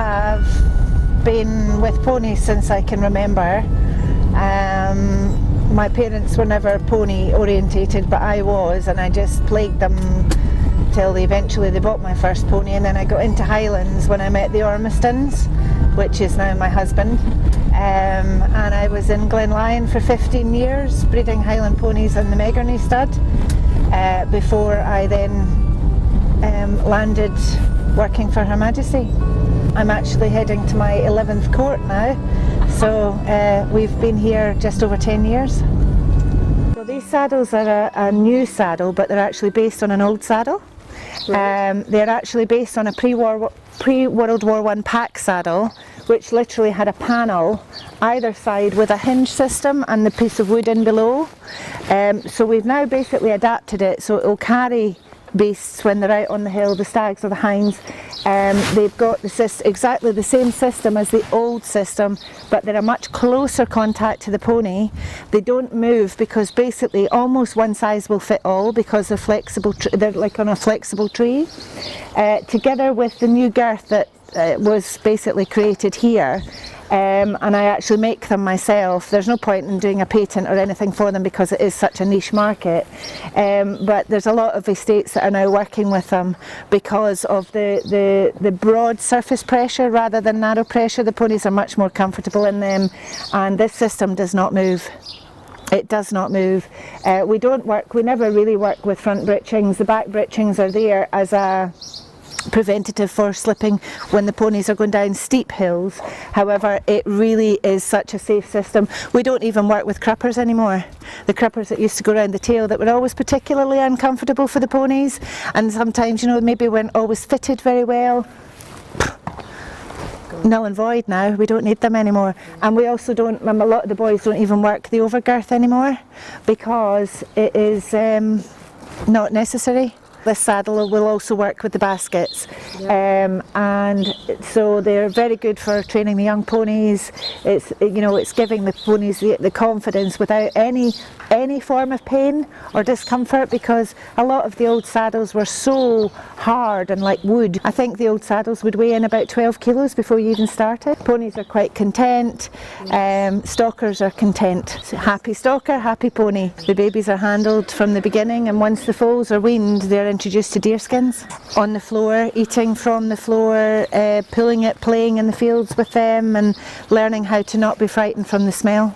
have been with ponies since I can remember. My parents were never pony orientated, but I was, and I just plagued them till eventually they bought my first pony, and then I got into Highlands when I met the Ormistons, which is now my husband. And I was in Glenlyon for 15 years breeding Highland ponies in the Megarney Stud before I then landed working for Her Majesty. I'm actually heading to my 11th court now, so we've been here just over 10 years. So these saddles are a new saddle, but they're actually based on an old saddle. Right. They're actually based on a pre-World War I pack saddle, which literally had a panel either side with a hinge system and the piece of wood in below. So we've now basically adapted it so it will carry beasts when they're out on the hill, the stags or the hinds. They've got exactly the same system as the old system, but they're a much closer contact to the pony. They don't move because basically almost one size will fit all because they're flexible. They're like on a flexible tree. Together with the new girth that was basically created here. And I actually make them myself. There's no point in doing a patent or anything for them because it is such a niche market. But there's a lot of estates that are now working with them because of the broad surface pressure rather than narrow pressure. The ponies are much more comfortable in them, and this system does not move. It does not move. We never really work with front breechings. The back breechings are there as a preventative for slipping when the ponies are going down steep hills. However, it really is such a safe system. We don't even work with cruppers anymore. The cruppers that used to go around the tail that were always particularly uncomfortable for the ponies, and sometimes, you know, maybe weren't always fitted very well. Null and void now. We don't need them anymore. And we also don't, a lot of the boys don't even work the overgirth anymore because it is not necessary. This saddle will also work with the baskets, and so they're very good for training the young ponies. It's, you know, it's giving the ponies the confidence without any form of pain or discomfort, because a lot of the old saddles were so hard and like wood. I think the old saddles would weigh in about 12 kilos before you even started. Ponies are quite content. Stalkers are content. Happy stalker, happy pony. The babies are handled from the beginning, and once the foals are weaned, they're introduced to deerskins on the floor, eating from the floor, pulling it, playing in the fields with them, and learning how to not be frightened from the smell.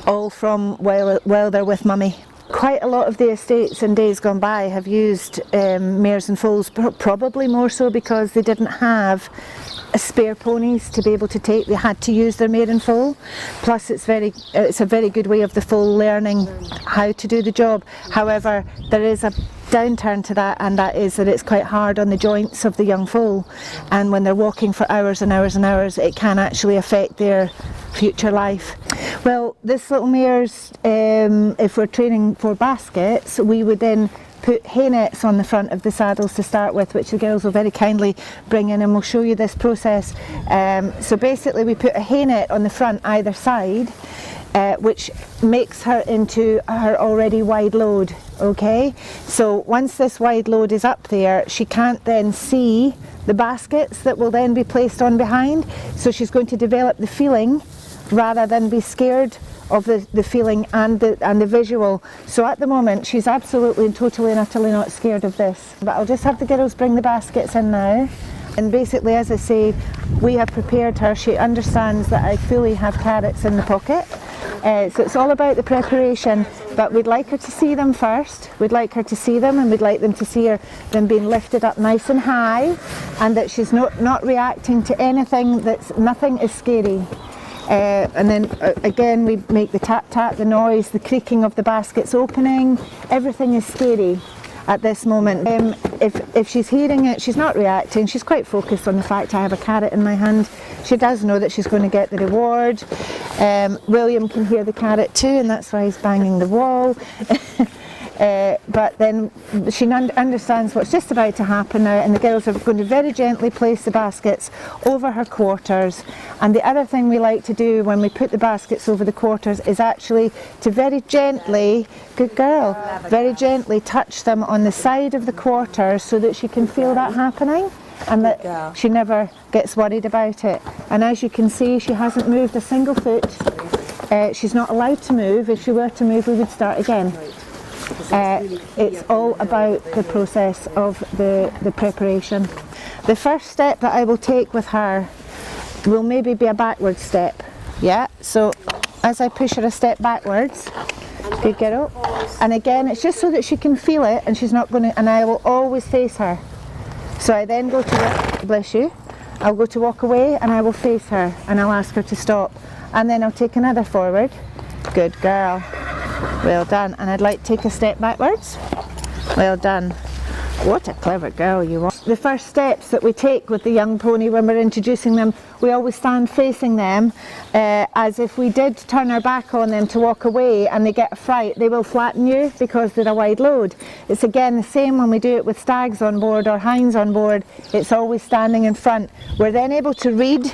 All from while they're with mummy. Quite a lot of the estates in days gone by have used mares and foals, probably more so because they didn't have spare ponies to be able to take. They had to use their mare and foal. Plus it's a very good way of the foal learning how to do the job. However, there is a downturn to that, and that is that it's quite hard on the joints of the young foal, and when they're walking for hours and hours and hours, it can actually affect their future life. Well, this little mare's, if we're training for baskets, we would then put hay nets on the front of the saddles to start with, which the girls will very kindly bring in, and we'll show you this process. So basically we put a hay net on the front either side, which makes her into her already wide load. Okay, so once this wide load is up there, she can't then see the baskets that will then be placed on behind, so she's going to develop the feeling rather than be scared of the feeling and the visual. So at the moment she's absolutely and totally and utterly not scared of this. But I'll just have the girls bring the baskets in now. And basically, as I say, we have prepared her. She understands that I fully have carrots in the pocket. So it's all about the preparation, but we'd like her to see them first. We'd like her to see them, and we'd like them to see them being lifted up nice and high, and that she's not reacting to anything. Nothing is scary. And then again we make the tap tap, the noise, the creaking of the baskets opening. Everything is scary at this moment. If she's hearing it, she's not reacting. She's quite focused on the fact I have a carrot in my hand. She does know that she's going to get the reward. William can hear the carrot too, and that's why he's banging the wall. But then she understands what's just about to happen now, and the girls are going to very gently place the baskets over her quarters. And the other thing we like to do when we put the baskets over the quarters is actually to very gently, good girl, very gently touch them on the side of the quarters so that she can feel that happening. and that she never gets worried about it. And as you can see, she hasn't moved a single foot. She's not allowed to move. If she were to move, we would start again. It's all about the process of the preparation. The first step that I will take with her will maybe be a backward step. Yeah, so as I push her a step backwards, good girl. And again, it's just so that she can feel it, and she's not going to, and I will always face her. So I then go to walk, bless you, I'll go to walk away and I will face her and I'll ask her to stop. And then I'll take another forward. Good girl. Well done. And I'd like to take a step backwards. Well done. What a clever girl you are. The first steps that we take with the young pony when we're introducing them, we always stand facing them as if we did turn our back on them to walk away and they get a fright, they will flatten you because they're a wide load. It's again the same when we do it with stags on board or hinds on board. It's always standing in front. We're then able to read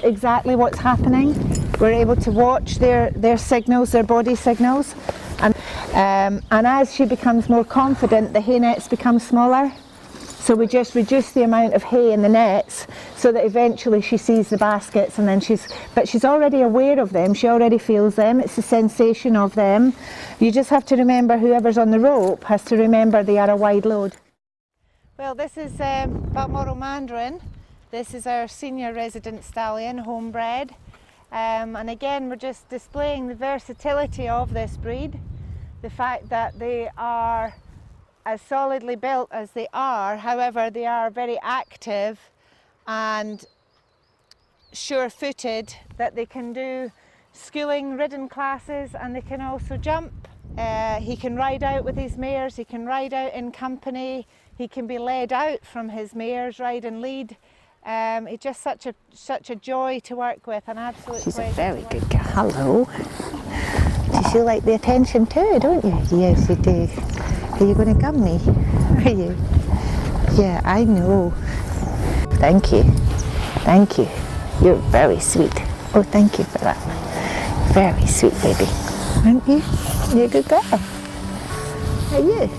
exactly what's happening. We're able to watch their signals, their body signals. And as she becomes more confident, the hay nets become smaller. So we just reduce the amount of hay in the nets so that eventually she sees the baskets, and then she's already aware of them, she already feels them, it's the sensation of them. You just have to remember, whoever's on the rope has to remember they are a wide load. Well, this is Balmoral Mandarin. This is our senior resident stallion, homebred. And again, we're just displaying the versatility of this breed. The fact that they are as solidly built as they are, however, they are very active and sure-footed, that they can do schooling ridden classes and they can also jump. He can ride out with his mares, he can ride out in company, he can be led out from his mares, ride and lead. It's just such a joy to work with, an absolute pleasure. She's a very good girl. Hello. You like the attention too, don't you? Yes, you do. Are you going to gum me? Are you? Yeah, I know. Thank you. Thank you. You're very sweet. Oh, thank you for that. Very sweet baby. Aren't you? You're a good girl. Are you?